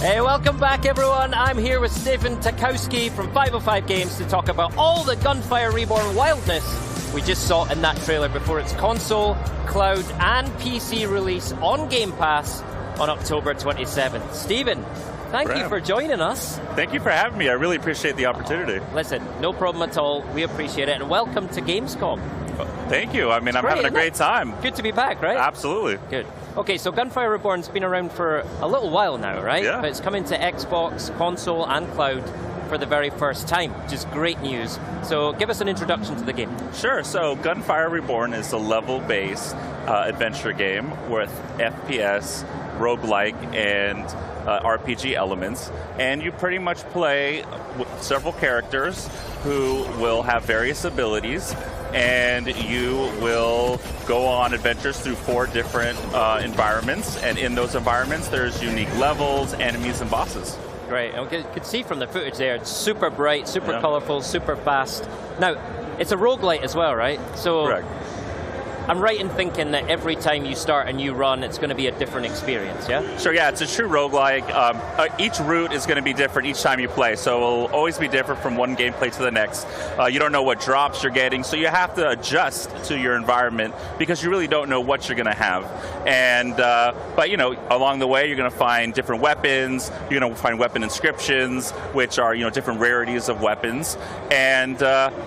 Hey, welcome back everyone. I'm here with Stephen Takowski from 505 Games to talk about all the Gunfire Reborn wildness we just saw in that trailer before its console, cloud and PC release on Game Pass on October 27th. Stephen, thank you for joining us. Thank you for having me. I really appreciate the opportunity. Listen, no problem at all. We appreciate it. And welcome to Gamescom. Thank you. I mean, I'm having a great time. Good to be back, right? Absolutely. Good. Okay, so Gunfire Reborn's been around for a little while now, right? Yeah. But it's coming to Xbox, console, and cloud for the very first time, which is great news. So give us an introduction to the game. Sure. So Gunfire Reborn is a level-based adventure game with FPS, roguelike, and RPG elements. And you pretty much play with several characters who will have various abilities, and you will go on adventures through 4 different environments, and in those environments there's unique levels, enemies, and bosses. Great, and we could see from the footage there, it's super bright, super colorful, super fast. Now, it's a roguelite as well, right? So correct. I'm right in thinking that every time you start a new run, it's going to be a different experience, yeah? Sure, yeah, it's a true roguelike. Each route is going to be different each time you play, so it'll always be different from one gameplay to the next. You don't know what drops you're getting, so you have to adjust to your environment because you really don't know what you're going to have. And but you know, along the way, you're going to find different weapons. You're going to find weapon inscriptions, which are different rarities of weapons, and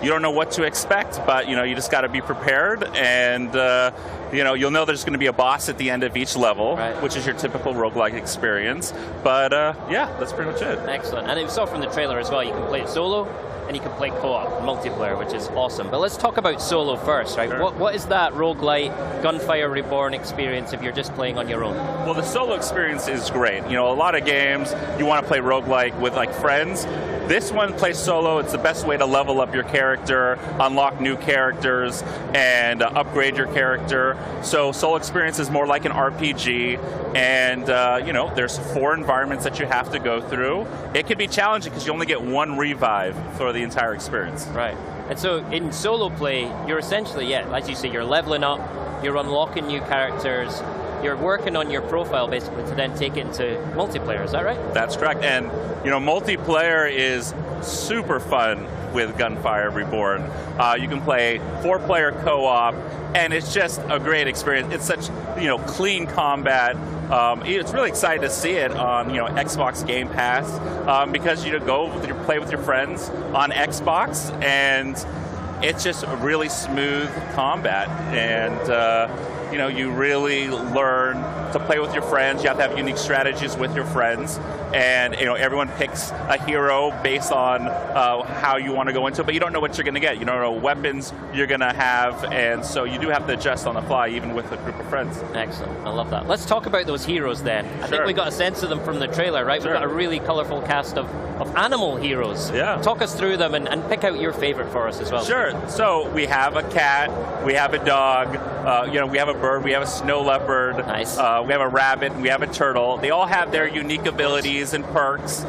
you don't know what to expect. But you just got to be prepared and. You'll know there's going to be a boss at the end of each level, which is your typical roguelike experience. But yeah, that's pretty much it. Excellent. And you saw from the trailer as well, you can play it solo, and you can play co-op, multiplayer, which is awesome. But let's talk about solo first, right? Sure. What is that roguelite, Gunfire Reborn experience if you're just playing on your own? Well, the solo experience is great. A lot of games, you want to play roguelike with friends. This one plays solo. It's the best way to level up your character, unlock new characters, and upgrade your character. So solo experience is more like an RPG, and there's 4 environments that you have to go through. It can be challenging because you only get 1 revive for the entire experience. Right. And so in solo play, you're essentially, as you say, you're leveling up, you're unlocking new characters, you're working on your profile basically to then take it into multiplayer, is that right? That's correct, and multiplayer is super fun with Gunfire Reborn. You can play 4-player co-op, and it's just a great experience. It's such clean combat. It's really exciting to see it on Xbox Game Pass because you go play with your friends on Xbox, and it's just a really smooth combat, and you really learn to play with your friends. You have to have unique strategies with your friends, and everyone picks a hero based on how you want to go into it, but you don't know what you're going to get. You don't know what weapons you're going to have, and so you do have to adjust on the fly, even with a group of friends. Excellent, I love that. Let's talk about those heroes then. I think we got a sense of them from the trailer, right? We've got a really colorful cast of animal heroes. Yeah. Talk us through them and pick out your favorite for us as well. Sure, so we have a cat, we have a dog, we have a bird, we have a snow leopard, nice. We have a rabbit, and we have a turtle. They all have their unique abilities and perks.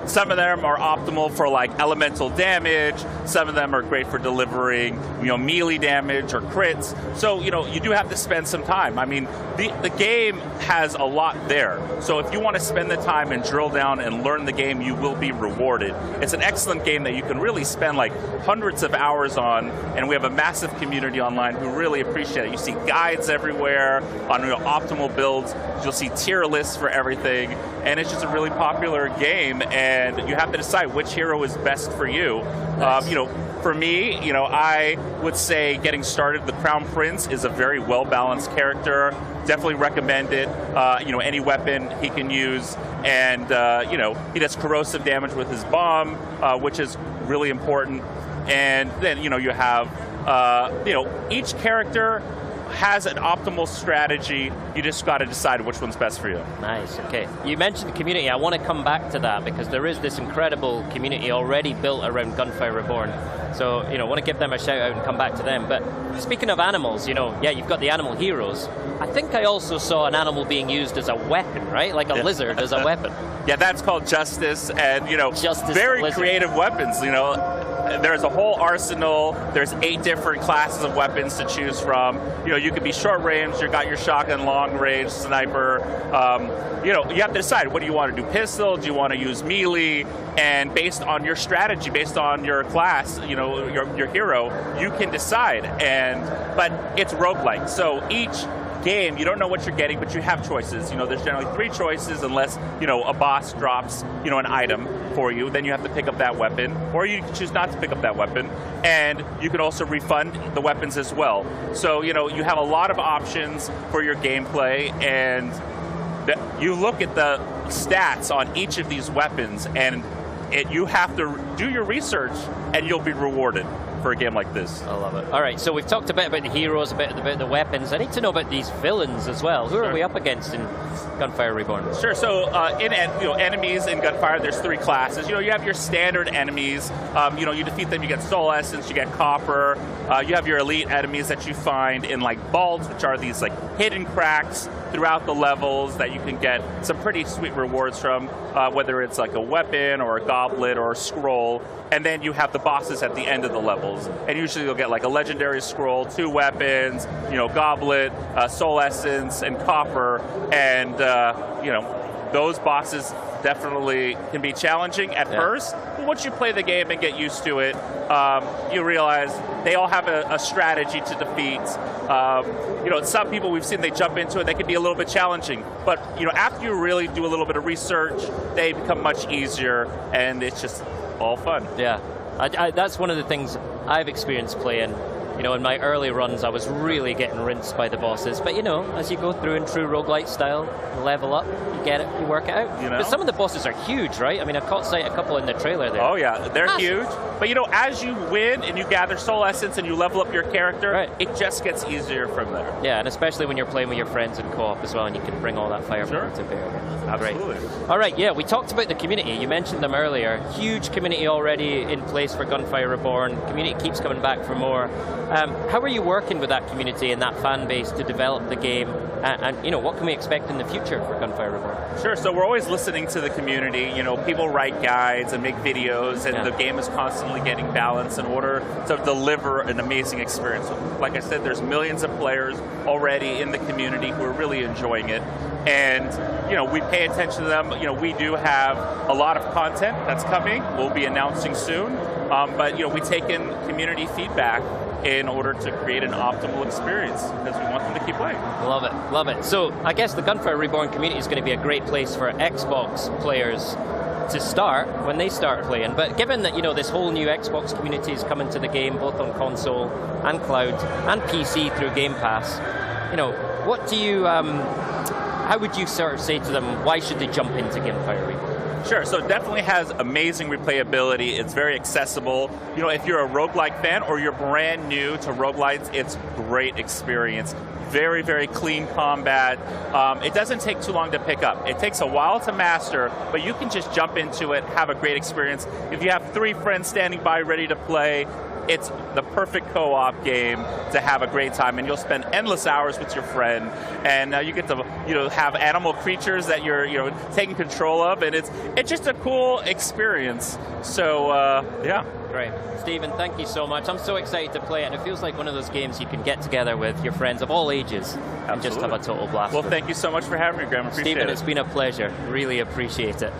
Some of them are optimal for elemental damage. Some of them are great for delivering melee damage or crits. So you do have to spend some time. I mean, the game has a lot there. So if you want to spend the time and drill down and learn the game, you will be rewarded. It's an excellent game that you can really spend hundreds of hours on, and we have a massive community online who really appreciate it. You see guides everywhere on optimal builds. You'll see tier lists for everything, and it's just a really popular game, and you have to decide which hero is best for you. Nice. For me, I would say getting started, the Crown Prince is a very well-balanced character. Definitely recommend it. Any weapon he can use, and he does corrosive damage with his bomb, which is really important. And then you have each character has an optimal strategy. You just got to decide which one's best for you. Nice, okay. You mentioned the community. I want to come back to that because there is this incredible community already built around Gunfire Reborn. So, I want to give them a shout out and come back to them. But speaking of animals, you've got the animal heroes. I think I also saw an animal being used as a weapon, right? Like a lizard as a weapon. Yeah, that's called Justice, and, Justice very lizard. creative weapons, there's a whole arsenal. There's 8 different classes of weapons to choose from. You know, you could be short range. You got your shotgun, long range, sniper. You know, you have to decide, what do you want to do? Pistol? Do you want to use melee? And based on your strategy, based on your class, you know, your hero, you can decide. But it's roguelike, so each game, you don't know what you're getting, but you have choices. You know, there's generally 3 choices unless, you know, a boss drops, you know, an item for you. Then you have to pick up that weapon, or you can choose not to pick up that weapon. And you can also refund the weapons as well. So, you know, you have a lot of options for your gameplay, and you look at the stats on each of these weapons, and you have to do your research, and you'll be rewarded for a game like this. I love it. All right, so we've talked a bit about the heroes, a bit about the weapons. I need to know about these villains as well. Who are we up against in Gunfire Reborn? Sure. So in enemies in Gunfire, there's 3 classes. You know, you have your standard enemies. You know, you defeat them, you get soul essence, you get copper. You have your elite enemies that you find in like vaults, which are these like hidden cracks throughout the levels that you can get some pretty sweet rewards from, whether it's like a weapon or a goblet or a scroll. And then you have the bosses at the end of the levels. And usually you'll get like a legendary scroll, 2 weapons, you know, goblet, soul essence, and copper. And, you know, those bosses definitely can be challenging at first. But once you play the game and get used to it, you realize they all have a strategy to defeat. You know, some people we've seen, they jump into it, they can be a little bit challenging. But, you know, after you really do a little bit of research, they become much easier, and it's just all fun. Yeah, that's one of the things I've experienced playing. You know, in my early runs, I was really getting rinsed by the bosses. But, you know, as you go through in true roguelite style, you level up, you get it, you work it out. You know? But some of the bosses are huge, right? I mean, I caught sight of a couple in the trailer there. Oh, yeah, they're huge. But, you know, as you win and you gather soul essence and you level up your character, it just gets easier from there. Yeah, and especially when you're playing with your friends in co-op as well, and you can bring all that firepower to bear. Absolutely. Great. All right, yeah, we talked about the community. You mentioned them earlier. Huge community already in place for Gunfire Reborn. Community keeps coming back for more. How are you working with that community and that fan base to develop the game? And you know, what can we expect in the future for Gunfire Reborn? Sure, so we're always listening to the community. You know, people write guides and make videos, and the game is constantly getting balanced in order to deliver an amazing experience. Like I said, there's millions of players already in the community who are really enjoying it. And, you know, we pay attention to them. You know, we do have a lot of content that's coming. We'll be announcing soon. But, you know, we take in community feedback in order to create an optimal experience, because we want them to keep playing. Love it, love it. So I guess the Gunfire Reborn community is going to be a great place for Xbox players to start when they start playing. But given that, you know, this whole new Xbox community is coming to the game, both on console and cloud and PC through Game Pass, you know, what do you, how would you sort of say to them, why should they jump into Gunfire Reborn? Sure, so it definitely has amazing replayability. It's very accessible. You know, if you're a roguelike fan or you're brand new to roguelites, it's a great experience. Very, very clean combat. It doesn't take too long to pick up. It takes a while to master, but you can just jump into it, have a great experience. If you have 3 friends standing by ready to play, it's the perfect co-op game to have a great time, and you'll spend endless hours with your friend, and you get to, you know, have animal creatures that you're, you know, taking control of, and it's just a cool experience. So yeah. Great. Stephen, thank you so much. I'm so excited to play it, and it feels like one of those games you can get together with your friends of all ages and just have a total blast. Well, thank you so much for having me, Graham. Appreciate it. Stephen, it's been a pleasure. Really appreciate it.